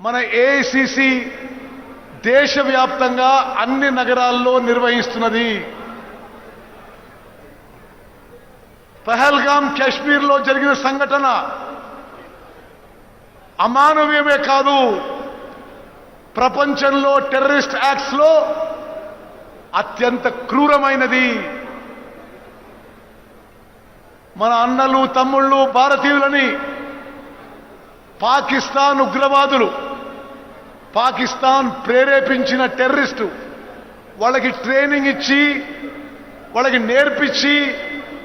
మన ఏఐసిసి దేశవ్యాప్తంగా అన్ని నగరాల్లో నిర్వహిస్తున్నది. పహల్గామ్ కాశ్మీర్లో జరిగిన సంఘటన అమానవీయమే కాదు, ప్రపంచంలో టెర్రరిస్ట్ యాక్ట్స్ లో అత్యంత క్రూరమైనది. మన అన్నలు తమ్ముళ్ళు భారతీయులని పాకిస్తాన్ ఉగ్రవాదులు, పాకిస్తాన్ ప్రేరేపించిన టెర్రరిస్టు వాళ్ళకి ట్రైనింగ్ ఇచ్చి, వాళ్ళకి నేర్పించి,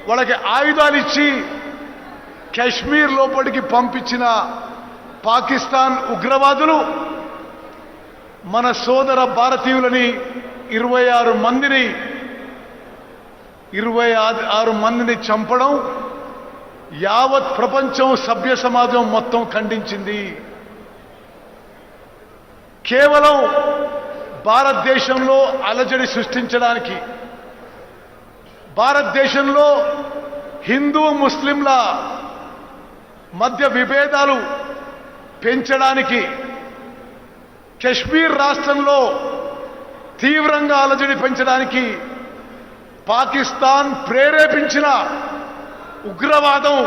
వాళ్ళకి ఆయుధాలు ఇచ్చి కాశ్మీర్ లోపలికి పంపించిన పాకిస్తాన్ ఉగ్రవాదులు మన సోదర భారతీయులని 26 మందిని చంపడం యావత్ ప్రపంచం, సభ్య సమాజం మొత్తం ఖండించింది. కేవలం భారతదేశంలో అలజడి సృష్టించడానికి, భారతదేశంలో హిందూ ముస్లింల మధ్య విభేదాలు పెంచడానికి, కశ్మీర్ రాష్ట్రంలో తీవ్రంగా అలజడి పెంచడానికి పాకిస్తాన్ ప్రేరేపించిన ఉగ్రవాదం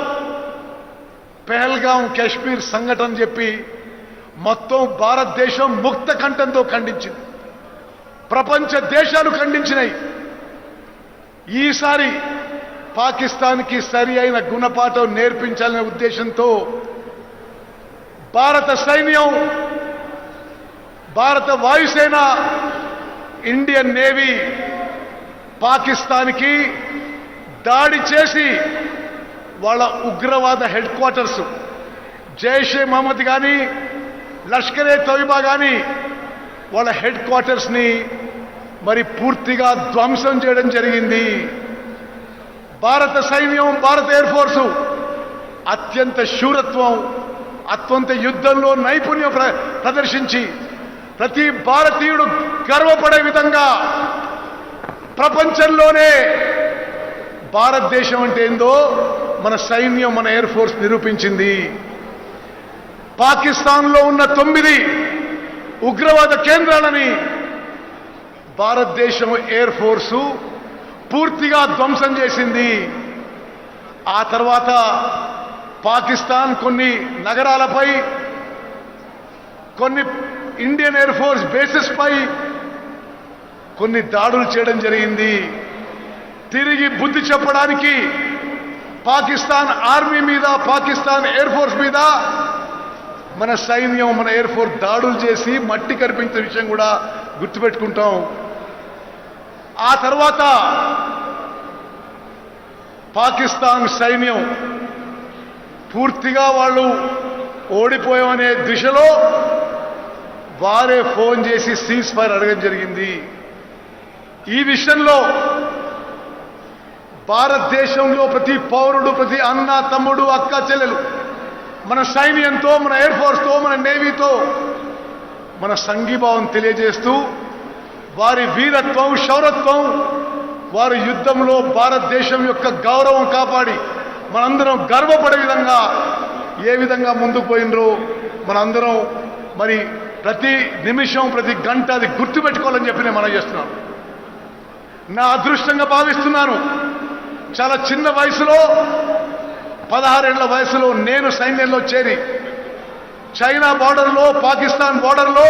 పహల్గాం కాశ్మీర్ సంఘటన చెప్పి మొత్తం భారతదేశం ముక్త కంఠంతో ఖండించింది. ప్రపంచ దేశాలు ఖండించినాయి. ఈసారి పాకిస్తాన్కి సరి అయిన గుణపాఠం నేర్పించాలనే ఉద్దేశంతో భారత సైన్యం, భారత వాయుసేన, ఇండియన్ నేవీ పాకిస్తాన్కి దాడి చేసి వాళ్ళ ఉగ్రవాద హెడ్ క్వార్టర్స్ జైషే మహమ్మద్ కానీ, లష్కరే తోయిబా కానీ వాళ్ళ హెడ్ క్వార్టర్స్ని మరి పూర్తిగా ధ్వంసం చేయడం జరిగింది. భారత సైన్యం, భారత ఎయిర్ ఫోర్సు అత్యంత శూరత్వం, అత్యంత యుద్ధంలో నైపుణ్యం ప్రదర్శించి ప్రతి భారతీయుడు గర్వపడే విధంగా ప్రపంచంలోనే భారతదేశం అంటే ఏందో మన సైన్యం, మన ఎయిర్ ఫోర్స్ నిరూపించింది. పాకిస్తాన్లో ఉన్న 9 ఉగ్రవాద కేంద్రాలని భారతదేశం ఎయిర్ ఫోర్సు పూర్తిగా ధ్వంసం చేసింది. ఆ తర్వాత పాకిస్తాన్ కొన్ని నగరాలపై, కొన్ని ఇండియన్ ఎయిర్ ఫోర్స్ బేసెస్ పై కొన్ని దాడులు చేయడం జరిగింది. తిరిగి బుద్ధి చెప్పడానికి పాకిస్తాన్ ఆర్మీ మీద, పాకిస్తాన్ ఎయిర్ ఫోర్స్ మీద మన సైన్యం, మన ఎయిర్ ఫోర్స్ దాడులు చేసి మట్టి కనిపించిన విషయం కూడా గుర్తుపెట్టుకుంటాం. ఆ తర్వాత పాకిస్తాన్ సైన్యం పూర్తిగా వాళ్ళు ఓడిపోయామనే దిశలో వారే ఫోన్ చేసి సీజ్ ఫైర్ అడగడం జరిగింది. ఈ విషయంలో భారతదేశంలో ప్రతి పౌరుడు, ప్రతి అన్న, తమ్ముడు, అక్క, చెల్లెలు మన సైన్యంతో, మన ఎయిర్ ఫోర్స్తో, మన నేవీతో మన సంఘీభావం తెలియజేస్తూ వారి వీరత్వం, శౌరత్వం, వారి యుద్ధంలో భారతదేశం యొక్క గౌరవం కాపాడి మనందరం గర్వపడే విధంగా ఏ విధంగా ముందుకు పోయినరో మనందరం మరి ప్రతి నిమిషం, ప్రతి గంట అది గుర్తుపెట్టుకోవాలని చెప్పి నేను మనం చేస్తున్నాను. నా అదృష్టంగా భావిస్తున్నాను. చాలా చిన్న వయసులో, 16 ఏళ్ల వయసులో నేను సైన్యంలో చేరి చైనా బార్డర్లో, పాకిస్తాన్ బార్డర్లో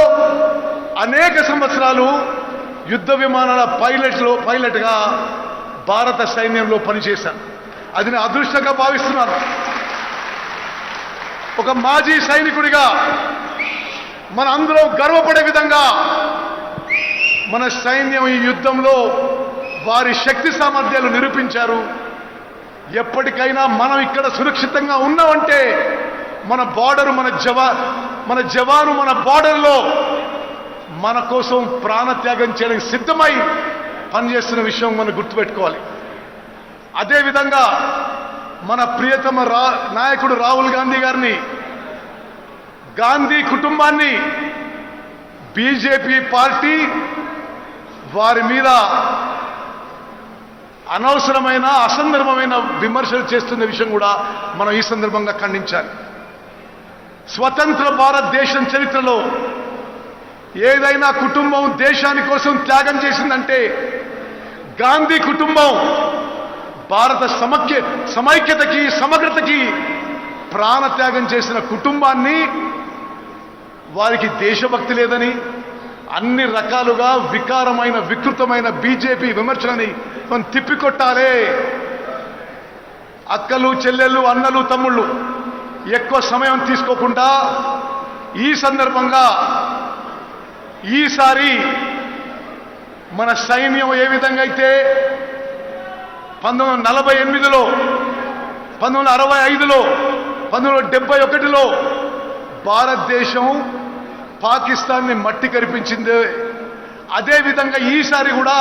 అనేక సంవత్సరాలు యుద్ధ విమానాల పైలట్గా భారత సైన్యంలో పనిచేశాను. అది నేను అదృష్టంగా భావిస్తున్నాను. ఒక మాజీ సైనికుడిగా మన అందరం గర్వపడే విధంగా మన సైన్యం ఈ యుద్ధంలో వారి శక్తి సామర్థ్యాలు నిరూపించారు. ఎప్పటికైనా మనం ఇక్కడ సురక్షితంగా ఉన్నామంటే మన బార్డర్, మన జవాను మన బార్డర్లో మన కోసం ప్రాణత్యాగం చేయడానికి సిద్ధమై పనిచేస్తున్న విషయం మనం గుర్తుపెట్టుకోవాలి. అదేవిధంగా మన ప్రియతమ నాయకుడు రాహుల్ గాంధీ గారిని, గాంధీ కుటుంబాన్ని బీజేపీ పార్టీ వారి మీద అనవసరమైన, అసందర్భమైన విమర్శలు చేస్తున్న విషయం కూడా మనం ఈ సందర్భంగా ఖండించాలి. స్వతంత్ర భారతదేశం చరిత్రలో ఏదైనా కుటుంబం దేశాని కోసం త్యాగం చేసిందంటే గాంధీ కుటుంబం భారత సమైక్యతకి సమగ్రతకి ప్రాణత్యాగం చేసిన కుటుంబాన్ని వారికి దేశభక్తి లేదని అన్ని రకాలుగా వికారమైన వికృతమైన బీజేపీ విమర్శలని మనం తిప్పికొట్టాలే. అక్కలు చెల్లెళ్ళు అన్నలు తమ్ముళ్ళు ఎక్కువ సమయం తీసుకోకుండా ఈ సందర్భంగా ఈసారి మన సైన్యం ఏ విధంగా అయితే 1948లో 1965లో 1971లో భారతదేశం పాకిస్తాన్ని మట్టి కరిపించింది, అదేవిధంగా ఈసారి కూడా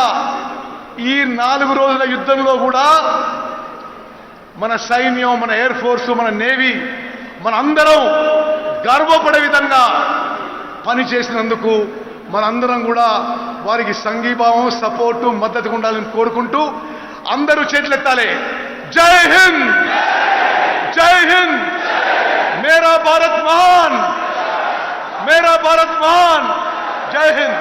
ఈ 4 రోజుల యుద్ధంలో కూడా మన సైన్యం, మన ఎయిర్ ఫోర్స్, మన నేవీ, మన అందరం గర్వపడే విధంగా పనిచేసినందుకు మనందరం కూడా వారికి సంఘీభావం, సపోర్టు, మద్దతు ఉండాలని కోరుకుంటూ అందరూ చేతులెత్తాలి. జై హింద్, జై హింద్, మేరా భారత్ మహాన్, మేరా భారత్ మహాన్, జై హింద్.